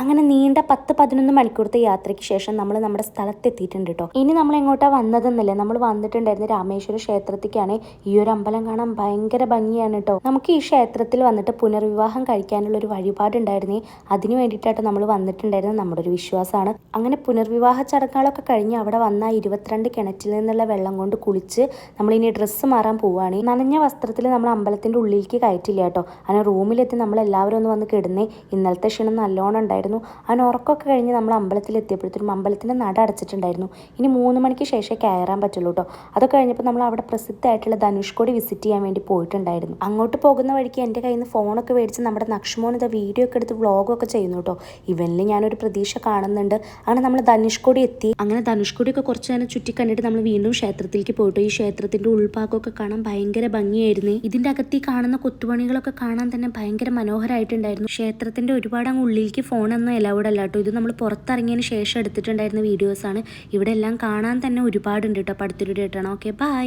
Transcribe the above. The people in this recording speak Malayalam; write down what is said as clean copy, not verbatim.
അങ്ങനെ നീണ്ട 10-11 മണിക്കൂറത്തെ യാത്രയ്ക്ക് ശേഷം നമ്മൾ നമ്മുടെ സ്ഥലത്തെത്തിയിട്ടുണ്ട് കേട്ടോ. ഇനി നമ്മൾ എങ്ങോട്ടാ വന്നതെന്നല്ലേ, നമ്മൾ വന്നിട്ടുണ്ടായിരുന്ന രാമേശ്വര ക്ഷേത്രത്തിലേക്കാണ്. ഈ ഒരു അമ്പലം കാണാൻ ഭയങ്കര ഭംഗിയാണ് കേട്ടോ. നമുക്ക് ഈ ക്ഷേത്രത്തിൽ വന്നിട്ട് പുനർവിവാഹം കഴിക്കാനുള്ള ഒരു വഴിപാടുണ്ടായിരുന്നേ, അതിന് വേണ്ടിയിട്ടാണ് നമ്മൾ വന്നിട്ടുണ്ടായിരുന്നത്. നമ്മുടെ ഒരു വിശ്വാസമാണ്. അങ്ങനെ പുനർവിവാഹ ചടങ്ങുകളൊക്കെ കഴിഞ്ഞ് അവിടെ വന്ന 22 കിണറ്റിൽ നിന്നുള്ള വെള്ളം കൊണ്ട് കുളിച്ച് നമ്മളിനി ഡ്രസ്സ് മാറാൻ പോവുകയാണ്. നനഞ്ഞ വസ്ത്രത്തിൽ നമ്മൾ അമ്പലത്തിൻ്റെ ഉള്ളിലേക്ക് കയറ്റില്ല കേട്ടോ. അങ്ങനെ റൂമിലെത്തി നമ്മൾ എല്ലാവരും ഒന്ന് വന്ന് കിടന്നേ. ഇന്നലത്തെ ക്ഷീണം നല്ലോണം ഉണ്ടായിരുന്നു. അങ്ങനെ ഉറക്കമൊക്കെ കഴിഞ്ഞ് നമ്മൾ അമ്പലത്തിലെത്തിയപ്പോഴത്തേനും അമ്പലത്തിൻ്റെ നട അടച്ചിട്ടുണ്ടായിരുന്നു. ഇനി 3 മണിക്ക് ശേഷമേ കയറാൻ പറ്റുള്ളൂ കേട്ടോ. അതൊക്കെ കഴിഞ്ഞപ്പോൾ നമ്മൾ അവിടെ പ്രസിദ്ധമായിട്ടുള്ള ധനുഷ്കോടി വിസിറ്റ് ചെയ്യാൻ വേണ്ടി പോയിട്ടുണ്ടായിരുന്നു. അങ്ങോട്ട് പോകുന്ന വഴിക്ക് എൻ്റെ കയ്യിൽ നിന്ന് ഫോണൊക്കെ മേടിച്ച് നമ്മുടെ നക്ഷമോൻ ഇത് വീഡിയോ ഒക്കെ എടുത്ത് വ്ളോഗൊക്കെ ചെയ്യുന്നു കേട്ടോ. ഇവനിൽ ഞാനൊരു പ്രതീക്ഷ കാണുന്നുണ്ട്. അങ്ങനെ നമ്മൾ ധനുഷ്കോടി എത്തി. അങ്ങനെ ധനുഷ്കോടിയൊക്കെ കുറച്ച് നേരം ചുറ്റി കണ്ടിട്ട് നമ്മൾ വീണ്ടും ക്ഷേത്രത്തിലേക്ക് പോയിട്ട് ഈ ക്ഷേത്രത്തിൻ്റെ ഉൾഭാഗമൊക്കെ കാണാൻ ഭയങ്കര ഭംഗിയായിരുന്നു. ഇതിൻ്റെ അകത്ത് ഈ കാണുന്ന കൊത്തുപണികളൊക്കെ കാണാൻ തന്നെ ഭയങ്കര മനോഹരമായിട്ടുണ്ടായിരുന്നു. ക്ഷേത്രത്തിൻ്റെ ഒരുപാട് അങ്ങ് ഉള്ളിലേക്ക് ഫോണൊന്നും അലൗഡ് അല്ല കേട്ടോ. ഇത് നമ്മൾ പുറത്തിറങ്ങിയതിന് ശേഷം എടുത്തിട്ടുണ്ടായിരുന്ന വീഡിയോസാണ്. ഇവിടെ എല്ലാം കാണാൻ തന്നെ ഒരുപാടുണ്ട് കേട്ടോ. അപ്പോൾ അടുത്തൊരു ഡേറ്റ് ആണ്. Okay, by.